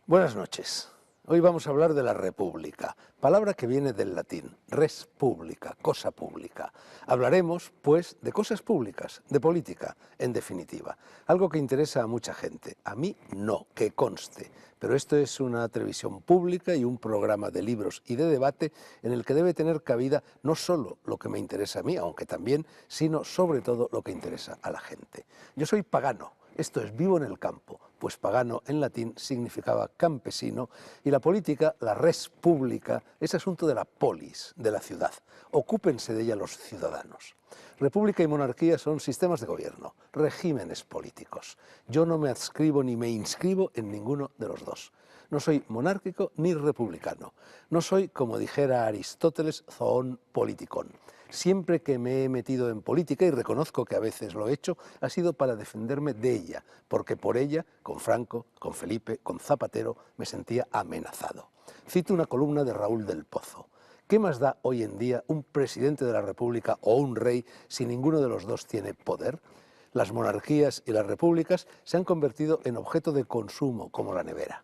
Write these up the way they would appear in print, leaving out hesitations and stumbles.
Buenas noches. Hoy vamos a hablar de la república, palabra que viene del latín, res publica, cosa pública. Hablaremos, pues, de cosas públicas, de política, en definitiva. Algo que interesa a mucha gente. A mí no, que conste. Pero esto es una televisión pública y un programa de libros y de debate en el que debe tener cabida no solo lo que me interesa a mí, aunque también, sino sobre todo lo que interesa a la gente. Yo soy pagano. Esto es, vivo en el campo, pues pagano en latín significaba campesino y la política, la res pública, es asunto de la polis, de la ciudad. Ocúpense de ella los ciudadanos. República y monarquía son sistemas de gobierno, regímenes políticos. Yo no me adscribo ni me inscribo en ninguno de los dos. No soy monárquico ni republicano. No soy, como dijera Aristóteles, zoon politikon. Siempre que me he metido en política, y reconozco que a veces lo he hecho, ha sido para defenderme de ella, porque por ella, con Franco, con Felipe, con Zapatero, me sentía amenazado. Cito una columna de Raúl del Pozo. ¿Qué más da hoy en día un presidente de la República o un rey si ninguno de los dos tiene poder? Las monarquías y las repúblicas se han convertido en objeto de consumo, como la nevera.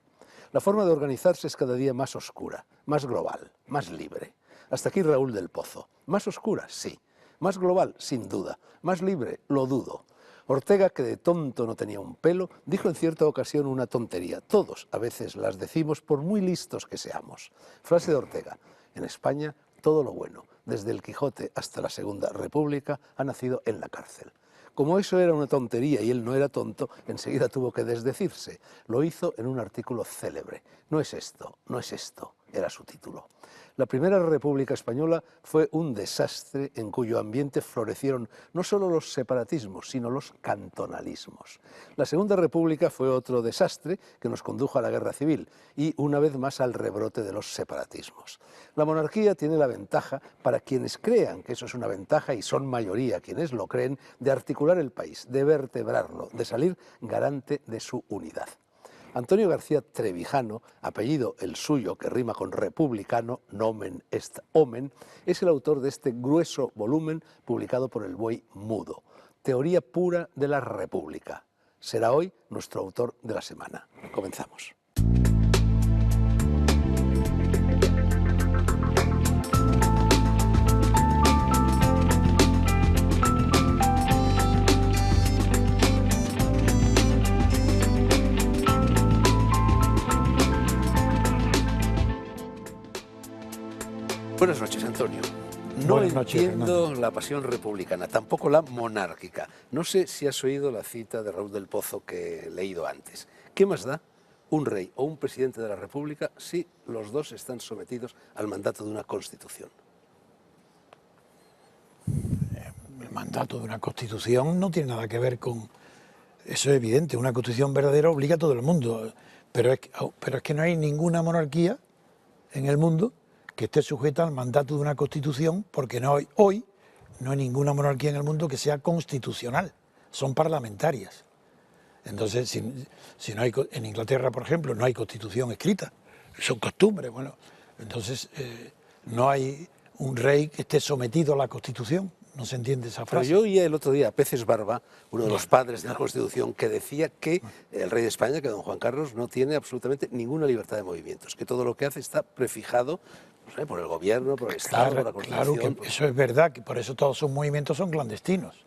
La forma de organizarse es cada día más oscura, más global, más libre. Hasta aquí Raúl del Pozo. ¿Más oscura? Sí. ¿Más global? Sin duda. ¿Más libre? Lo dudo. Ortega, que de tonto no tenía un pelo, dijo en cierta ocasión una tontería. Todos a veces las decimos por muy listos que seamos. Frase de Ortega. En España todo lo bueno, desde el Quijote hasta la Segunda República, ha nacido en la cárcel. Como eso era una tontería y él no era tonto, enseguida tuvo que desdecirse. Lo hizo en un artículo célebre. No es esto, no es esto, era su título. La primera República Española fue un desastre en cuyo ambiente florecieron no solo los separatismos, sino los cantonalismos. La Segunda República fue otro desastre que nos condujo a la guerra civil y, una vez más, al rebrote de los separatismos. La monarquía tiene la ventaja, para quienes crean que eso es una ventaja, y son mayoría quienes lo creen, de articular el país, de vertebrarlo, de salir garante de su unidad. Antonio García Trevijano, apellido el suyo que rima con republicano, nomen est omen, es el autor de este grueso volumen publicado por El Buey Mudo, Teoría pura de la República. Será hoy nuestro autor de la semana. Comenzamos. Buenas noches, Antonio. No entiendo la pasión republicana, tampoco la monárquica. No sé si has oído la cita de Raúl del Pozo que he leído antes. ¿Qué más da un rey o un presidente de la República si los dos están sometidos al mandato de una Constitución? El mandato de una Constitución no tiene nada que ver con... Eso es evidente, una Constitución verdadera obliga a todo el mundo, pero es que no hay ninguna monarquía en el mundo que esté sujeta al mandato de una Constitución, porque hoy no hay ninguna monarquía en el mundo que sea constitucional, son parlamentarias. Entonces, si no hay, en Inglaterra, por ejemplo, no hay Constitución escrita, son costumbres, bueno, entonces no hay un rey que esté sometido a la Constitución. No se entiende esa frase. Pero yo oía el otro día a Peces Barba, uno de los padres de la Constitución, que decía que el rey de España, que don Juan Carlos, no tiene absolutamente ninguna libertad de movimientos, que todo lo que hace está prefijado, no sé, por el gobierno, por el Estado, por la Constitución. Claro que eso es verdad, que por eso todos sus movimientos son clandestinos.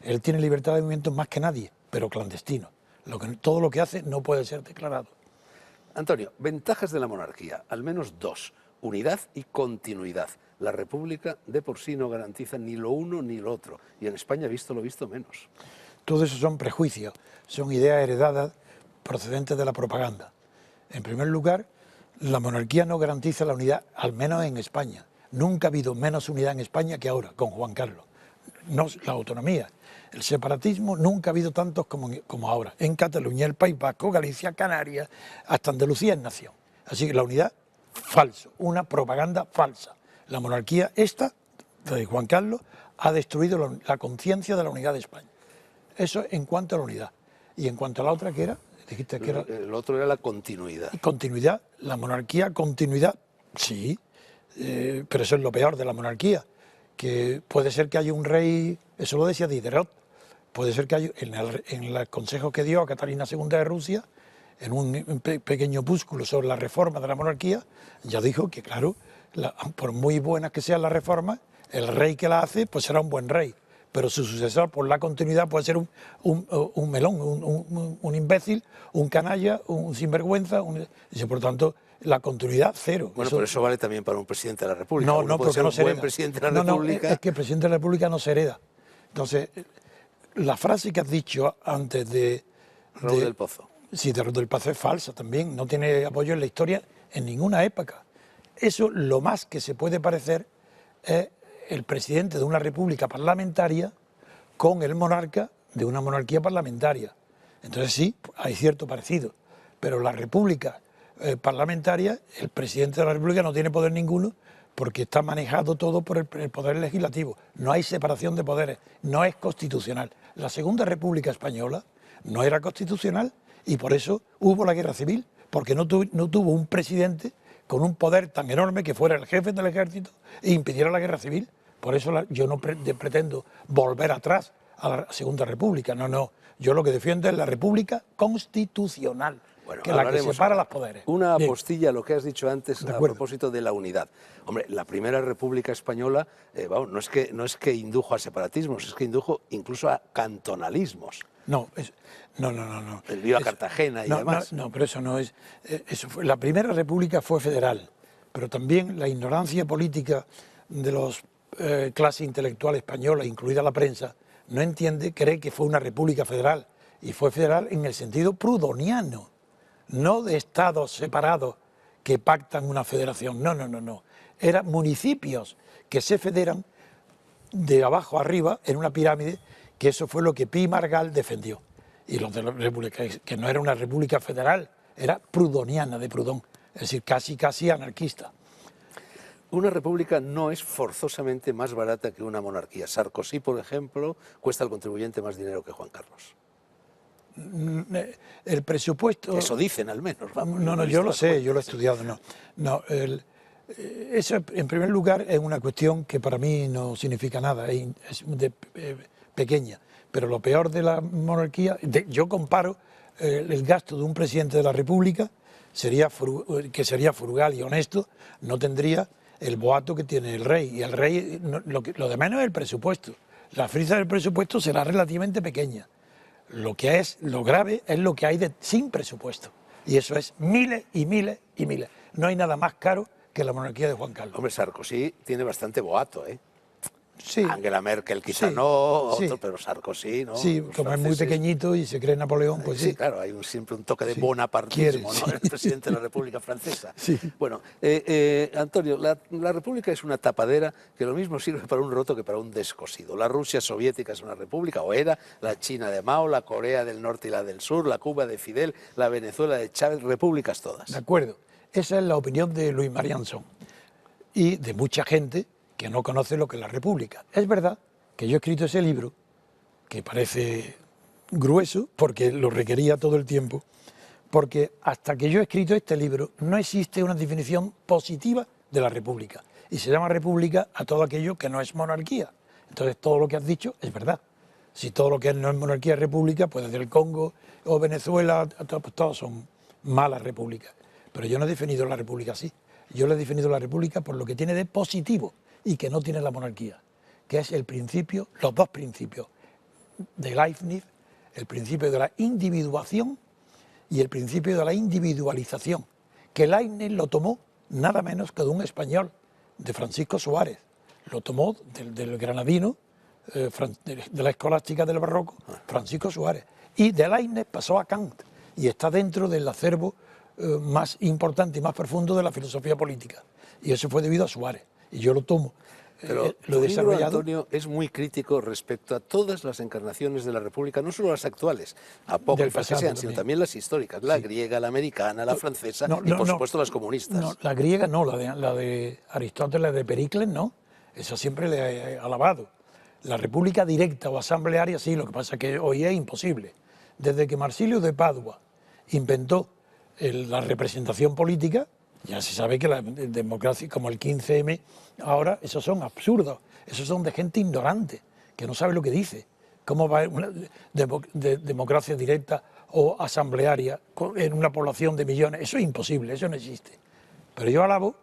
Él tiene libertad de movimientos más que nadie, pero clandestino. Todo lo que hace no puede ser declarado. Antonio, ventajas de la monarquía, al menos dos: unidad y continuidad. La República de por sí no garantiza ni lo uno ni lo otro, y en España, visto lo visto, menos. Todo eso son prejuicios, son ideas heredadas procedentes de la propaganda. En primer lugar, la monarquía no garantiza la unidad, al menos en España. Nunca ha habido menos unidad en España que ahora, con Juan Carlos. No, la autonomía, el separatismo, nunca ha habido tantos como ahora. En Cataluña, el País Vasco, Galicia, Canarias, hasta Andalucía es nación. Así que la unidad, falso, una propaganda falsa. La monarquía, esta, de Juan Carlos, ha destruido la conciencia de la unidad de España. Eso en cuanto a la unidad. Y en cuanto a la otra, ¿qué era? Dijiste que era... El otro era la continuidad. Y continuidad, la monarquía, continuidad, sí, pero eso es lo peor de la monarquía, que puede ser que haya un rey, eso lo decía Diderot, puede ser que haya, en el consejo que dio a Catalina II de Rusia, en un pequeño opúsculo sobre la reforma de la monarquía, ya dijo que, claro, por muy buenas que sean las reformas, el rey que la hace pues será un buen rey, pero su sucesor por la continuidad puede ser un melón, un imbécil, un canalla, un sinvergüenza, y por tanto la continuidad cero. Bueno, pero eso vale también para un presidente de la República. No, Uno puede porque ser no un se buen hereda. presidente de la República. Es que el presidente de la República no se hereda. Entonces, la frase que has dicho antes de Raúl del Pozo. Sí, de Raúl del Pozo es falsa también, no tiene apoyo en la historia en ninguna época. Eso lo más que se puede parecer es el presidente de una república parlamentaria con el monarca de una monarquía parlamentaria. Entonces sí, hay cierto parecido, pero la república parlamentaria, el presidente de la república no tiene poder ninguno porque está manejado todo por el poder legislativo. No hay separación de poderes, no es constitucional. La Segunda República Española no era constitucional y por eso hubo la guerra civil, porque no tuvo un presidente con un poder tan enorme que fuera el jefe del ejército e impidiera la guerra civil. Por eso yo no pretendo volver atrás a la Segunda República. No. Yo lo que defiendo es la República constitucional, bueno, que es la que separa los poderes. Una apostilla a lo que has dicho antes a acuerdo. Propósito de la unidad. Hombre, la primera República Española no es que indujo a separatismos, es que indujo incluso a cantonalismos. No. El Viva Cartagena y demás. No, pero eso no es. La primera república fue federal, pero también la ignorancia política de los clases intelectuales españolas, incluida la prensa, no entiende, cree que fue una república federal. Y fue federal en el sentido prudoniano, no de estados separados que pactan una federación. No. Eran municipios que se federan de abajo a arriba en una pirámide, que eso fue lo que Pi y Margall defendió. Y los de la República, que no era una república federal, era prudoniana, de Proudhon, es decir, casi anarquista. Una república no es forzosamente más barata que una monarquía. Sarkozy, por ejemplo, cuesta al contribuyente más dinero que Juan Carlos. El presupuesto... Eso dicen al menos. Vamos, no, yo lo sé, yo lo he estudiado. Eso, en primer lugar, es una cuestión que para mí no significa nada, es pequeña. Pero lo peor de la monarquía, yo comparo el gasto de un presidente de la República, que sería frugal y honesto, no tendría el boato que tiene el rey. Y el rey, lo de menos es el presupuesto. La frisa del presupuesto será relativamente pequeña. Lo grave es lo que hay sin presupuesto. Y eso es miles y miles y miles. No hay nada más caro que la monarquía de Juan Carlos. Hombre, Sarkozy tiene bastante boato, ¿eh? Sí. Angela Merkel quizá pero Sarkozy, ¿no? Sí, como es muy pequeñito y se cree Napoleón, pues sí. Sí, claro, hay siempre un toque de bonapartismo, ¿no? El presidente de la República Francesa. Sí. Bueno, Antonio, la República es una tapadera que lo mismo sirve para un roto que para un descosido. La Rusia soviética es una república, o era, la China de Mao, la Corea del Norte y la del Sur, la Cuba de Fidel, la Venezuela de Chávez, repúblicas todas. De acuerdo. Esa es la opinión de Louis Marianson y de mucha gente que no conoce lo que es la República. Es verdad que yo he escrito ese libro, que parece grueso, porque lo requería todo el tiempo, porque hasta que yo he escrito este libro no existe una definición positiva de la República. Y se llama República a todo aquello que no es monarquía. Entonces todo lo que has dicho es verdad. Si todo lo que no es monarquía es república, pues desde el Congo o Venezuela, pues todos son malas repúblicas. Pero yo no he definido la República así. Yo le he definido la República por lo que tiene de positivo y que no tiene la monarquía, que es el principio, los dos principios de Leibniz, el principio de la individuación y el principio de la individualización, que Leibniz lo tomó nada menos que de un español, de Francisco Suárez, lo tomó del granadino, de la escolástica del barroco, Francisco Suárez, y de Leibniz pasó a Kant, y está dentro del acervo más importante y más profundo de la filosofía política, y eso fue debido a Suárez. Y yo lo tomo, pero lo he desarrollado. Antonio, es muy crítico respecto a todas las encarnaciones de la República, no solo las actuales, apócrifas que sean, sino también las históricas, la griega, la americana, la francesa y por supuesto las comunistas. No, la griega no, la de Aristóteles, de Pericles no, eso siempre le he alabado. La república directa o asamblearia sí, lo que pasa es que hoy es imposible. Desde que Marsilio de Padua inventó la representación política, ya se sabe que la democracia, como el 15M, ahora, esos son absurdos, esos son de gente ignorante, que no sabe lo que dice. ¿Cómo va una democracia directa o asamblearia en una población de millones. Eso es imposible, eso no existe. Pero yo alabo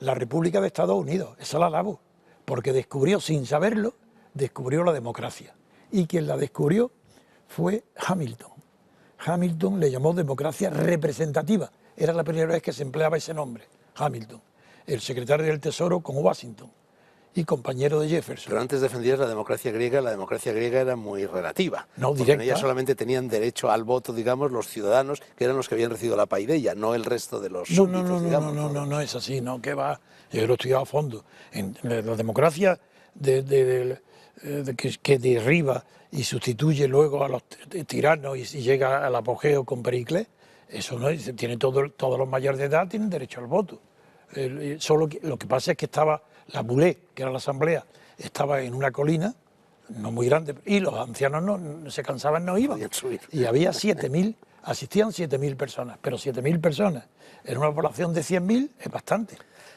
la República de Estados Unidos, esa la alabo, porque descubrió, sin saberlo, descubrió la democracia. Y quien la descubrió fue Hamilton. Hamilton le llamó democracia representativa. Era la primera vez que se empleaba ese nombre, Hamilton, el secretario del Tesoro con Washington y compañero de Jefferson. Pero antes defendías la democracia griega era muy relativa. No, porque directa. en ella solamente tenían derecho al voto, digamos, los ciudadanos, que eran los que habían recibido la paideia, no el resto de los súbditos, digamos. No es así, no, que va. Yo lo he estudiado a fondo. En la democracia que derriba y sustituye luego a los tiranos y llega al apogeo con Pericles, eso no, tiene todos los mayores de edad tienen derecho al voto. Solo lo que pasa es que estaba la Boulé, que era la asamblea, estaba en una colina, no muy grande, y los ancianos no se cansaban, no iban. Y había 7.000, asistían 7.000 personas, pero 7.000 personas en una población de 100.000 es bastante.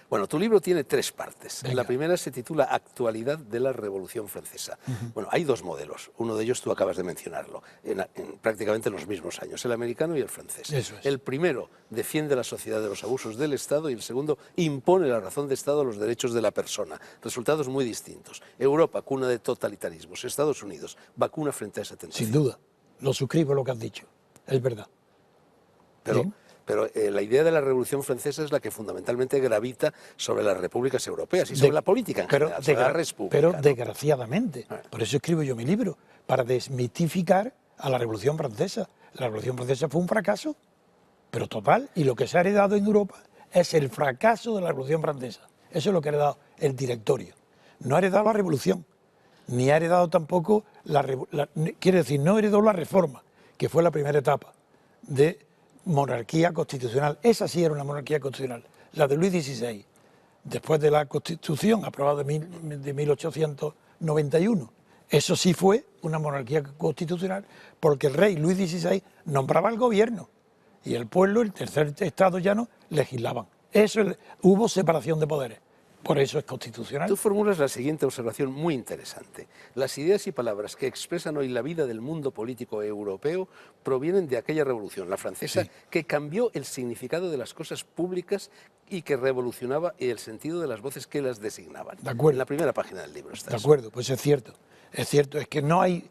Bueno, tu libro tiene 3 partes. Venga. La primera se titula Actualidad de la Revolución Francesa. Bueno, hay 2 modelos. Uno de ellos tú acabas de mencionarlo, en prácticamente los mismos años, el americano y el francés. Eso es. El primero defiende la sociedad de los abusos del Estado y el segundo impone la razón de Estado a los derechos de la persona. Resultados muy distintos. Europa, cuna de totalitarismos. Estados Unidos, vacuna frente a esa tentación. Sin duda, lo suscribo lo que has dicho, es verdad. Pero la idea de la Revolución Francesa es la que fundamentalmente gravita sobre las repúblicas europeas y sobre la política en general, sobre la república. Pero ¿no? desgraciadamente, por eso escribo yo mi libro, para desmitificar a la Revolución Francesa. La Revolución Francesa fue un fracaso, pero total, y lo que se ha heredado en Europa es el fracaso de la Revolución Francesa. Eso es lo que ha heredado el directorio. No ha heredado la revolución, ni ha heredado tampoco quiere decir, no heredó la reforma, que fue la primera etapa de monarquía constitucional. Esa sí era una monarquía constitucional, la de Luis XVI, después de la Constitución aprobada de 1891. Eso sí fue una monarquía constitucional, porque el rey Luis XVI nombraba al gobierno y el pueblo, el tercer estado llano, legislaban. Hubo separación de poderes. Por eso es constitucional. Tú formulas la siguiente observación muy interesante. Las ideas y palabras que expresan hoy la vida del mundo político europeo provienen de aquella revolución, la francesa, sí, que cambió el significado de las cosas públicas y que revolucionaba el sentido de las voces que las designaban. De acuerdo. En la primera página del libro está. De acuerdo, pues es cierto. Es cierto, es que no hay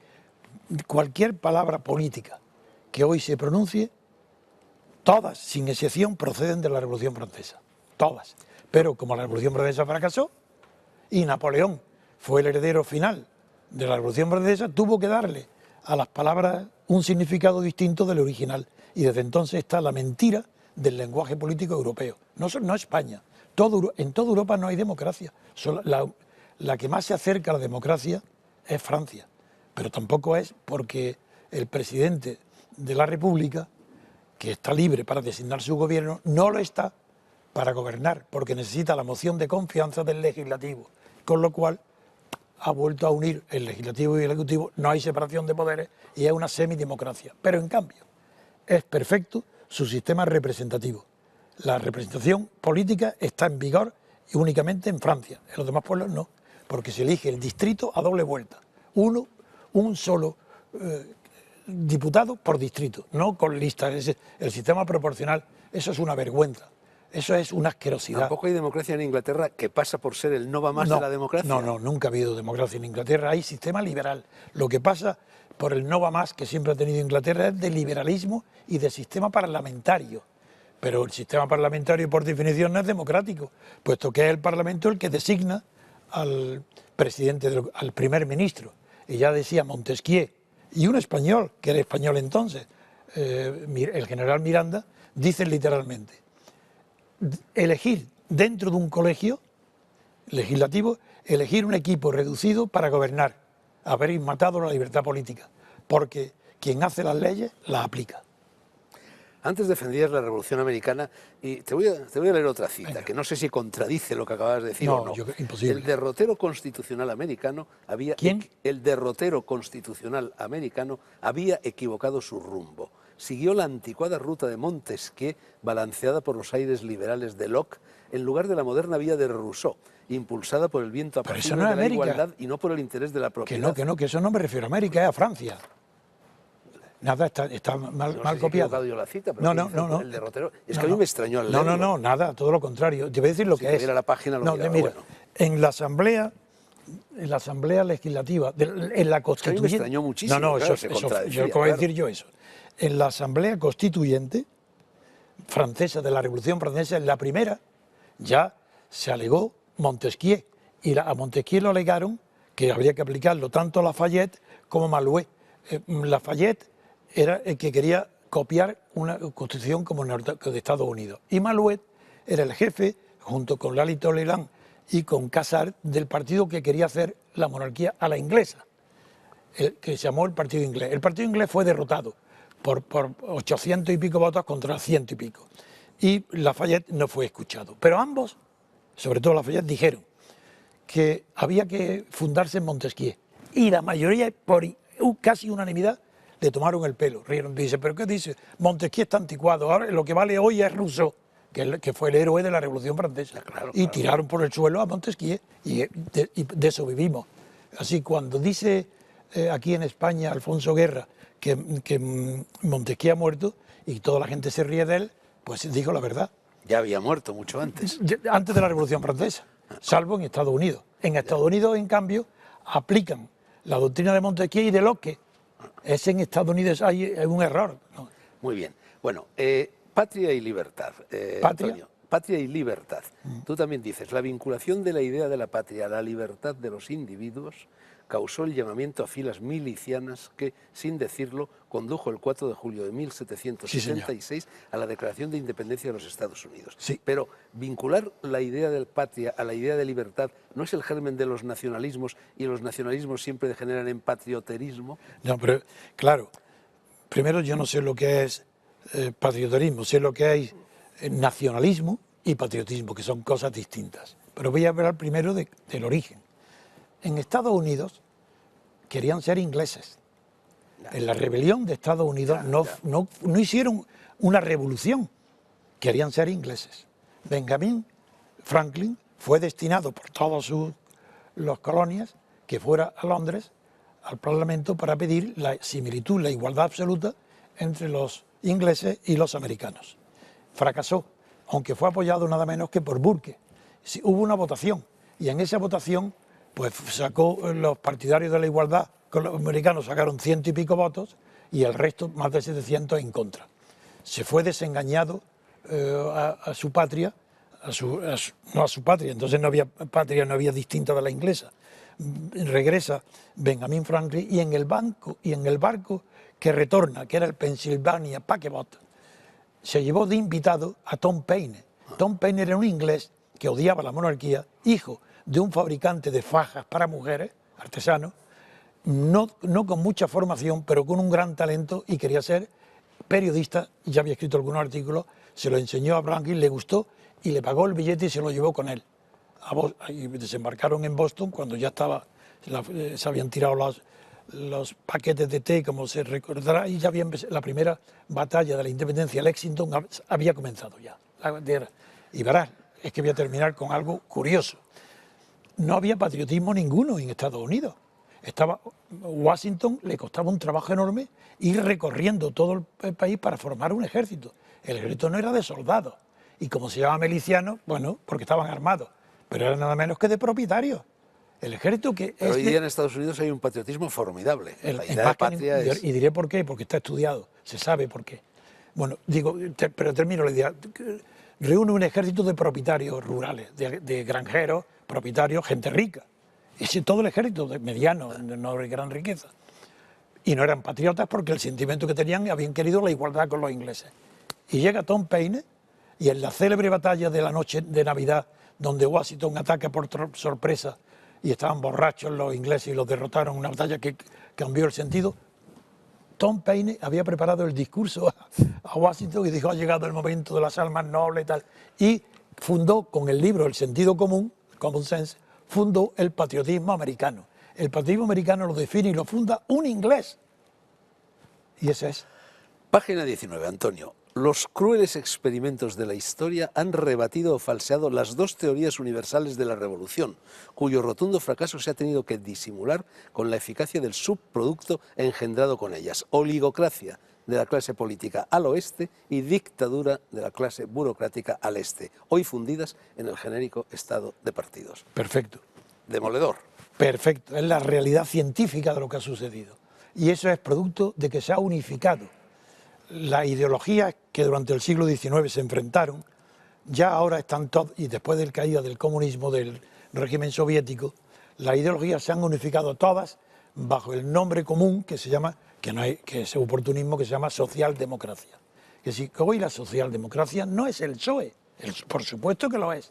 cualquier palabra política que hoy se pronuncie, todas, sin excepción, proceden de la Revolución Francesa. Todas. Pero como la Revolución Francesa fracasó y Napoleón fue el heredero final de la Revolución Francesa, tuvo que darle a las palabras un significado distinto del original. Y desde entonces está la mentira del lenguaje político europeo. No España. En toda Europa no hay democracia. La que más se acerca a la democracia es Francia. Pero tampoco es porque el presidente de la República, que está libre para designar su gobierno, no lo está para gobernar, porque necesita la moción de confianza del legislativo, con lo cual ha vuelto a unir el legislativo y el ejecutivo, no hay separación de poderes y es una semidemocracia. Pero en cambio, es perfecto su sistema representativo. La representación política está en vigor y únicamente en Francia, en los demás pueblos no, porque se elige el distrito a doble vuelta, un solo diputado por distrito, no con listas. El sistema proporcional, eso es una vergüenza. Eso es una asquerosidad. ¿Tampoco hay democracia en Inglaterra que pasa por ser el no va más de la democracia? No, nunca ha habido democracia en Inglaterra. Hay sistema liberal. Lo que pasa por el no va más que siempre ha tenido Inglaterra es de liberalismo y de sistema parlamentario. Pero el sistema parlamentario, por definición, no es democrático, puesto que es el Parlamento el que designa al presidente, al primer ministro. Y ya decía Montesquieu, y un español, que era español entonces, el general Miranda, dice literalmente: elegir dentro de un colegio legislativo, elegir un equipo reducido para gobernar, habéis matado la libertad política, porque quien hace las leyes las aplica. Antes defendías la Revolución Americana y te voy a leer otra cita. Venga. Que no sé si contradice lo que acabas de decir o no. Imposible. El derrotero constitucional americano había... ¿Quién? El derrotero constitucional americano había equivocado su rumbo. Siguió la anticuada ruta de Montesquieu, balanceada por los aires liberales de Locke, en lugar de la moderna vía de Rousseau, impulsada por el viento apacible de la igualdad y no por el interés de la propiedad. Que eso no me refiero a América, es a Francia. Nada, está mal, No mal sé si he copiado. equivocado yo la cita, pero No. el derrotero. Es No, que a mí no. me extrañó al No, leerlo. nada, todo lo contrario. Te voy a decir lo Si que es. tuviera la página lo No, miraba, mira, bueno. en la Asamblea Legislativa, en la Es que a mí me Constituyente. extrañó muchísimo, No, claro, eso, se yo contradecía, voy a claro. decir yo eso. En la Asamblea Constituyente francesa de la Revolución Francesa, en la primera, ya se alegó Montesquieu. Y a Montesquieu lo alegaron que habría que aplicarlo tanto a Lafayette como a Malouet. Lafayette era el que quería copiar una constitución como de Estados Unidos. Y Malouet era el jefe, junto con Lally Tolerant y con Casar, del partido que quería hacer la monarquía a la inglesa, que se llamó el Partido Inglés. El Partido Inglés fue derrotado por 800 y pico votos contra 100 y pico. Y Lafayette no fue escuchado. Pero ambos, sobre todo Lafayette, dijeron que había que fundarse en Montesquieu. Y la mayoría, por casi unanimidad, le tomaron el pelo. Rieron, dice, ¿pero qué dice? Montesquieu está anticuado, ahora lo que vale hoy es Rousseau, que fue el héroe de la Revolución Francesa. Y tiraron por el suelo a Montesquieu y de eso vivimos. Así, cuando dice aquí en España Alfonso Guerra que Montesquieu ha muerto y toda la gente se ríe de él, pues dijo la verdad. Ya había muerto mucho antes. Antes de la Revolución Francesa, salvo en Estados Unidos. En Estados Unidos, en cambio, aplican la doctrina de Montesquieu y de Locke. Es en Estados Unidos hay un error, ¿no? Muy bien. Bueno, patria y libertad. ¿Patria? Antonio, patria y libertad. Tú también dices, la vinculación de la idea de la patria a la libertad de los individuos causó el llamamiento a filas milicianas que, sin decirlo, condujo el 4 de julio de 1776 a la Declaración de Independencia de los Estados Unidos. Sí. Pero vincular la idea de patria a la idea de libertad no es el germen de los nacionalismos, y los nacionalismos siempre degeneran en patrioterismo. No, pero claro, primero yo no sé lo que es patrioterismo, sé lo que es nacionalismo y patriotismo, que son cosas distintas. Pero voy a hablar primero del origen. En Estados Unidos querían ser ingleses. En la rebelión de Estados Unidos no hicieron una revolución, querían ser ingleses. Benjamin Franklin fue destinado por todas las colonias que fuera a Londres, al Parlamento, para pedir la similitud, la igualdad absoluta entre los ingleses y los americanos. Fracasó, aunque fue apoyado nada menos que por Burke. Sí, hubo una votación, y en esa votación pues sacó los partidarios de la igualdad, con los americanos sacaron 100 y pico votos y el resto, más de 700, en contra. Se fue desengañado a su patria, no a su patria, entonces no había patria, no había distinta de la inglesa. Regresa Benjamin Franklin y en el barco que retorna, que era el Pennsylvania Paquebot, se llevó de invitado a Tom Paine. Tom Paine era un inglés que odiaba la monarquía, hijo de un fabricante de fajas para mujeres, artesano, no con mucha formación, pero con un gran talento, y quería ser periodista, ya había escrito algunos artículos, se lo enseñó a Franklin, le gustó y le pagó el billete y se lo llevó con él. Y desembarcaron en Boston cuando ya se habían tirado los paquetes de té, como se recordará, y ya la primera batalla de la independencia, Lexington, había comenzado ya. Y verás, es que voy a terminar con algo curioso. No había patriotismo ninguno en Estados Unidos. Washington le costaba un trabajo enorme ir recorriendo todo el país para formar un ejército. El ejército no era de soldados. Y como se llama milicianos, bueno, porque estaban armados, pero era nada menos que de propietarios. El ejército que pero hoy día en Estados Unidos hay un patriotismo formidable. La idea de patria es... Y diré por qué, porque está estudiado, se sabe por qué. Bueno, pero termino la idea. Reúne un ejército de propietarios rurales, de granjeros, propietarios, gente rica. Y todo el ejército de mediano, no de gran riqueza. Y no eran patriotas porque el sentimiento que tenían, habían querido la igualdad con los ingleses. Y llega Tom Paine, y en la célebre batalla de la noche de Navidad, donde Washington ataca por sorpresa y estaban borrachos los ingleses y los derrotaron, una batalla que cambió el sentido, Tom Paine había preparado el discurso a Washington y dijo: ha llegado el momento de las almas nobles y tal. Y fundó con el libro El sentido común, Common Sense, fundó el patriotismo americano. El patriotismo americano lo define y lo funda un inglés. Y ese es. Página 19, Antonio. Los crueles experimentos de la historia han rebatido o falseado las dos teorías universales de la revolución, cuyo rotundo fracaso se ha tenido que disimular con la eficacia del subproducto engendrado con ellas: oligocracia de la clase política al oeste y dictadura de la clase burocrática al este, hoy fundidas en el genérico estado de partidos. Perfecto. Demoledor. Perfecto, es la realidad científica de lo que ha sucedido. Y eso es producto de que se ha unificado. Las ideologías que durante el siglo XIX se enfrentaron, ya ahora están todas, y después de la caída del comunismo, del régimen soviético, las ideologías se han unificado todas bajo el nombre común que se llama, que es oportunismo, que se llama socialdemocracia. Que si hoy la socialdemocracia no es el PSOE, por supuesto que lo es.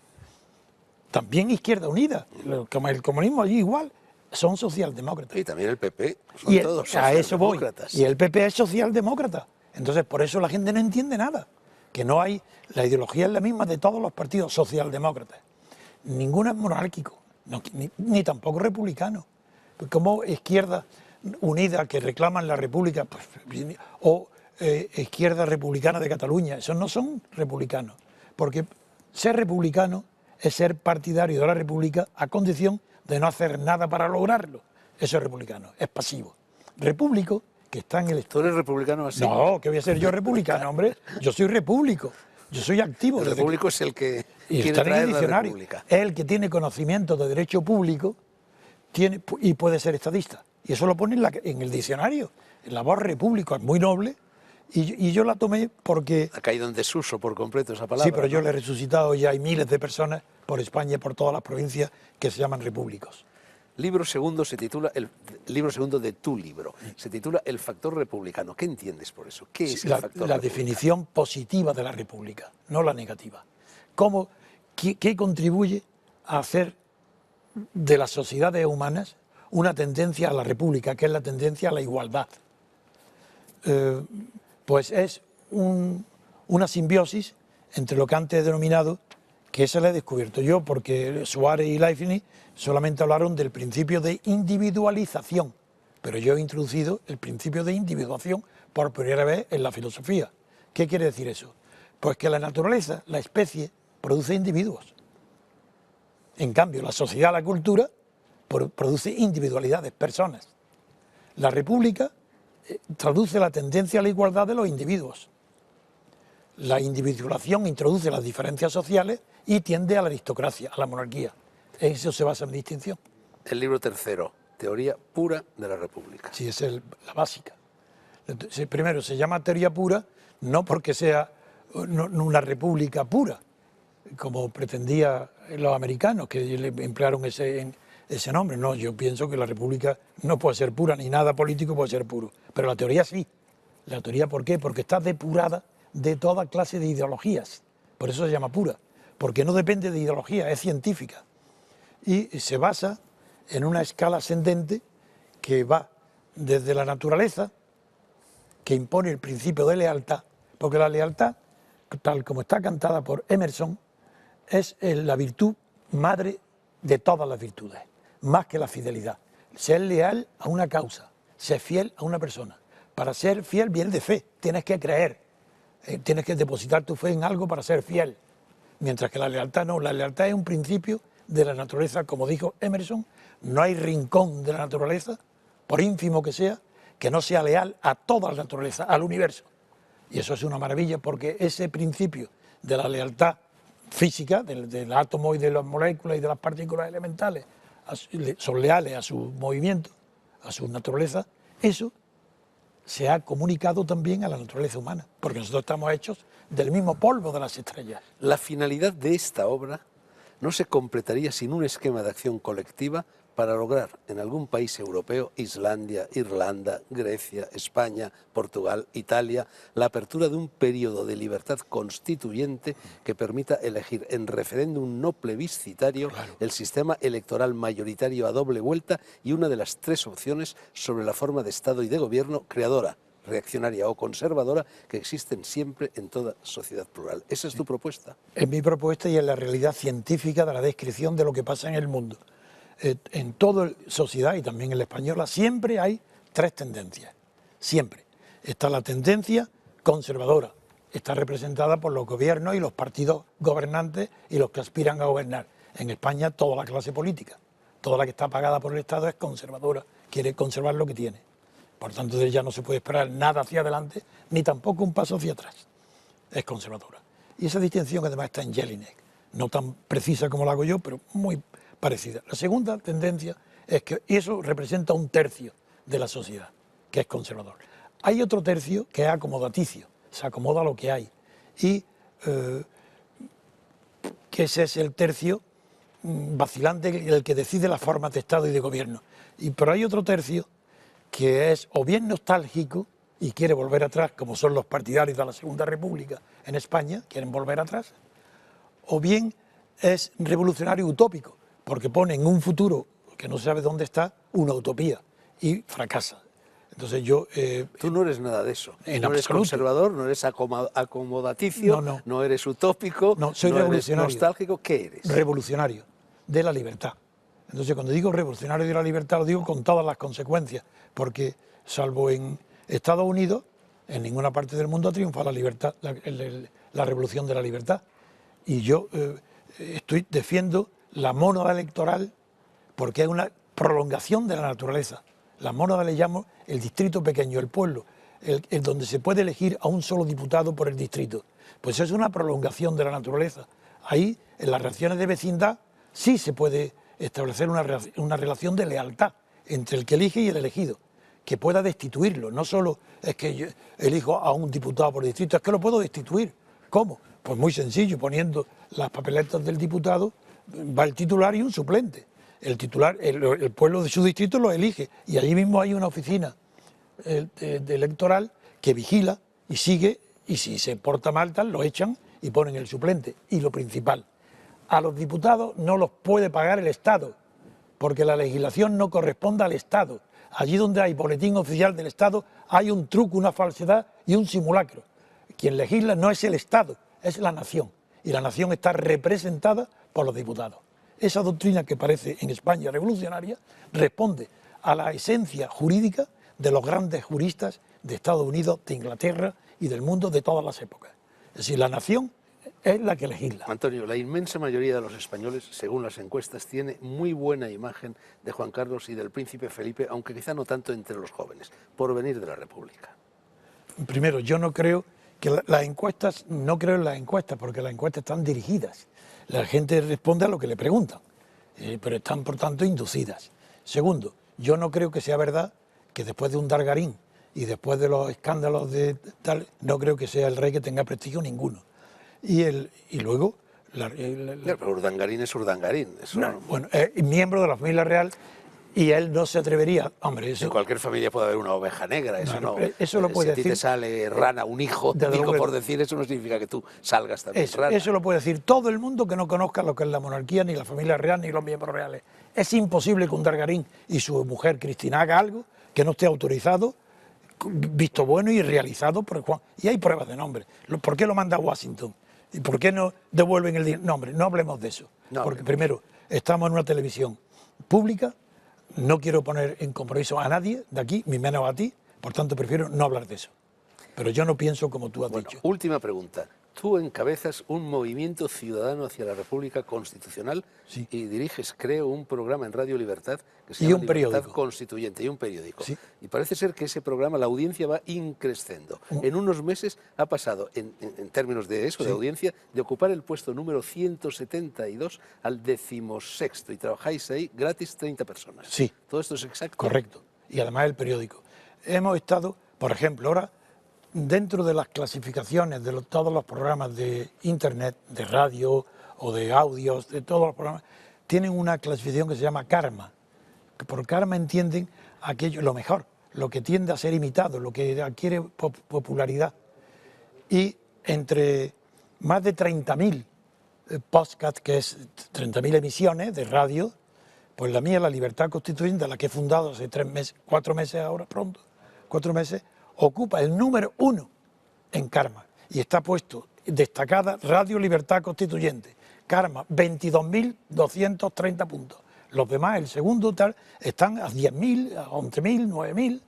También Izquierda Unida, como el comunismo allí igual, son socialdemócratas. Y también el PP, son todos a eso voy. socialdemócratas. Y el PP es socialdemócrata. Entonces, por eso la gente no entiende nada. Que no hay, la ideología es la misma de todos los partidos socialdemócratas. Ninguno es monárquico, ni tampoco republicano. Como Izquierda Unida, que reclaman la República, pues, o Izquierda Republicana de Cataluña, esos no son republicanos. Porque ser republicano es ser partidario de la República a condición de no hacer nada para lograrlo. Eso es republicano, es pasivo. Repúblico, que está en el... ¿Tú eres republicano así? No, que voy a ser yo republicano, hombre. Yo soy repúblico, yo soy activo. El repúblico es el que y quiere está en traer el la diccionario. república. Es el que tiene conocimiento de derecho público y puede ser estadista. Y eso lo pone en el diccionario. La voz repúblico es muy noble y yo la tomé porque... Ha caído en desuso por completo esa palabra. Sí, pero yo ¿no? le he resucitado y hay miles de personas por España y por todas las provincias que se llaman repúblicos. Libro segundo se titula, el libro segundo de tu libro, se titula El factor republicano. ¿Qué entiendes por eso? ¿Qué es el factor La republicano? definición positiva de la república, no la negativa. ¿Qué contribuye a hacer de las sociedades humanas una tendencia a la república, que es la tendencia a la igualdad? Pues es una simbiosis entre lo que antes he denominado, que esa la he descubierto yo, porque Suárez y Leibniz solamente hablaron del principio de individualización, pero yo he introducido el principio de individuación por primera vez en la filosofía. ¿Qué quiere decir eso? Pues que la naturaleza, la especie, produce individuos. En cambio, la sociedad, la cultura, produce individualidades, personas. La república traduce la tendencia a la igualdad de los individuos. La individualización introduce las diferencias sociales y tiende a la aristocracia, a la monarquía. Eso se basa en la distinción. El libro tercero, Teoría pura de la República. Sí, esa es la básica. Primero, se llama teoría pura no porque sea una república pura, como pretendían los americanos, que le emplearon ese nombre. No, yo pienso que la república no puede ser pura, ni nada político puede ser puro. Pero la teoría sí. La teoría, ¿por qué? Porque está depurada de toda clase de ideologías. Por eso se llama pura. Porque no depende de ideología, es científica. Y se basa en una escala ascendente que va desde la naturaleza, que impone el principio de lealtad, porque la lealtad, tal como está cantada por Emerson, es la virtud madre de todas las virtudes, más que la fidelidad. Ser leal a una causa, ser fiel a una persona. Para ser fiel viene de fe, tienes que creer, tienes que depositar tu fe en algo para ser fiel. Mientras que la lealtad no, la lealtad es un principio de la naturaleza, como dijo Emerson, no hay rincón de la naturaleza, por ínfimo que no sea leal a toda la naturaleza, al universo. Y eso es una maravilla porque ese principio de la lealtad física, del átomo y de las moléculas y de las partículas elementales, son leales a su movimiento, a su naturaleza, eso se ha comunicado también a la naturaleza humana, porque nosotros estamos hechos del mismo polvo de las estrellas. La finalidad de esta obra no se completaría sin un esquema de acción colectiva para lograr en algún país europeo, Islandia, Irlanda, Grecia, España, Portugal, Italia, la apertura de un periodo de libertad constituyente que permita elegir en referéndum no plebiscitario el sistema electoral mayoritario a doble vuelta y una de las tres opciones sobre la forma de Estado y de gobierno creadora, reaccionaria o conservadora que existen siempre en toda sociedad plural. ¿Esa es tu propuesta? Es mi propuesta y es la realidad científica de la descripción de lo que pasa en el mundo. En toda sociedad y también en la española siempre hay tres tendencias, siempre. Está la tendencia conservadora, está representada por los gobiernos y los partidos gobernantes y los que aspiran a gobernar. En España toda la clase política, toda la que está pagada por el Estado es conservadora, quiere conservar lo que tiene. Por tanto, de ella no se puede esperar nada hacia adelante, ni tampoco un paso hacia atrás. Es conservadora. Y esa distinción además está en Jelinek, no tan precisa como la hago yo, pero muy parecida. La segunda tendencia es que eso representa un tercio de la sociedad, que es conservador. Hay otro tercio que es acomodaticio, se acomoda a lo que hay. Y que ese es el tercio vacilante, el que decide las formas de Estado y de gobierno. Pero hay otro tercio que es o bien nostálgico y quiere volver atrás, como son los partidarios de la Segunda República en España, quieren volver atrás, o bien es revolucionario utópico, porque pone en un futuro que no se sabe dónde está, una utopía, y fracasa. Entonces yo... Tú no eres nada de eso. En no eres absoluto. Conservador, no eres acomodaticio, no eres utópico, no, soy no revolucionario. eres nostálgico. ¿Qué eres? Revolucionario de la libertad. Entonces cuando digo revolucionario de la libertad lo digo con todas las consecuencias, porque salvo en Estados Unidos, en ninguna parte del mundo ha triunfado la libertad, la revolución de la libertad. Y yo defiendo la mónada electoral porque es una prolongación de la naturaleza. La mónada le llamo el distrito pequeño, el pueblo, el donde se puede elegir a un solo diputado por el distrito. Pues es una prolongación de la naturaleza. Ahí, en las relaciones de vecindad, sí se puede establecer una relación de lealtad entre el que elige y el elegido, que pueda destituirlo. No solo es que yo elijo a un diputado por distrito, es que lo puedo destituir. ¿Cómo? Pues muy sencillo, poniendo las papeletas del diputado, va el titular y un suplente. El titular, el pueblo de su distrito lo elige y allí mismo hay una oficina electoral que vigila y sigue, y si se porta mal tal, lo echan y ponen el suplente. Y lo principal, a los diputados no los puede pagar el Estado, porque la legislación no corresponde al Estado. Allí donde hay boletín oficial del Estado hay un truco, una falsedad y un simulacro. Quien legisla no es el Estado, es la nación. Y la nación está representada por los diputados. Esa doctrina que parece en España revolucionaria responde a la esencia jurídica de los grandes juristas de Estados Unidos, de Inglaterra y del mundo de todas las épocas. Es decir, la nación es la que legisla. Antonio, la inmensa mayoría de los españoles, según las encuestas, tiene muy buena imagen de Juan Carlos y del príncipe Felipe, aunque quizá no tanto entre los jóvenes, por venir de la República. Primero, yo no creo que las encuestas, no creo en las encuestas, porque las encuestas están dirigidas. La gente responde a lo que le preguntan, pero están, por tanto, inducidas. Segundo, yo no creo que sea verdad que después de un Dargarín y después de los escándalos de tal, no creo que sea el rey que tenga prestigio ninguno. Y luego... Pero Urdangarín es Urdangarín. Eso bueno, es miembro de la familia real y él no se atrevería... Hombre, eso, en cualquier familia puede haber una oveja negra, eso no. Eso lo puede si decir. Si a ti te sale rana, un hijo, digo por decir, eso no significa que tú salgas también rana. Eso lo puede decir todo el mundo que no conozca lo que es la monarquía, ni la familia real, ni los miembros reales. Es imposible que un Dargarín y su mujer Cristina haga algo que no esté autorizado, visto bueno y realizado por Juan. Y hay pruebas de nombre. ¿Por qué lo manda a Washington? ¿Y por qué no devuelven el dinero? No, hombre, no hablemos de eso. No, porque primero, estamos en una televisión pública, no quiero poner en compromiso a nadie de aquí, ni menos a ti, por tanto prefiero no hablar de eso. Pero yo no pienso como tú has dicho. Última pregunta. Tú encabezas un movimiento ciudadano hacia la República Constitucional y diriges, creo, un programa en Radio Libertad que se llama Libertad Constituyente y un periódico. Sí. Y parece ser que ese programa, la audiencia va increciendo. En unos meses ha pasado, en términos de eso, de audiencia, de ocupar el puesto número 172 al 16º. Y trabajáis ahí gratis 30 personas. Sí. ¿Todo esto es exacto? Correcto. Y además el periódico. Hemos estado, por ejemplo, ahora... Dentro de las clasificaciones de todos los programas de internet, de radio o de audios, de todos los programas, tienen una clasificación que se llama karma. Que por karma entienden aquello, lo mejor, lo que tiende a ser imitado, lo que adquiere popularidad. Y entre más de 30.000 podcasts, que es 30.000 emisiones de radio, pues la mía, la Libertad Constituyente, la que he fundado hace 4 meses ahora pronto, 4 meses, ocupa el número 1 en karma y está puesto destacada Radio Libertad Constituyente, karma 22.230 puntos. Los demás, el segundo tal, están a 10.000, a 11.000, 9.000.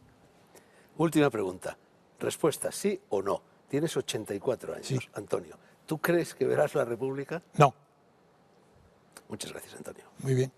Última pregunta. Respuesta, sí o no. Tienes 84 años, Sí. Antonio. ¿Tú crees que verás la República? No. Muchas gracias, Antonio. Muy bien.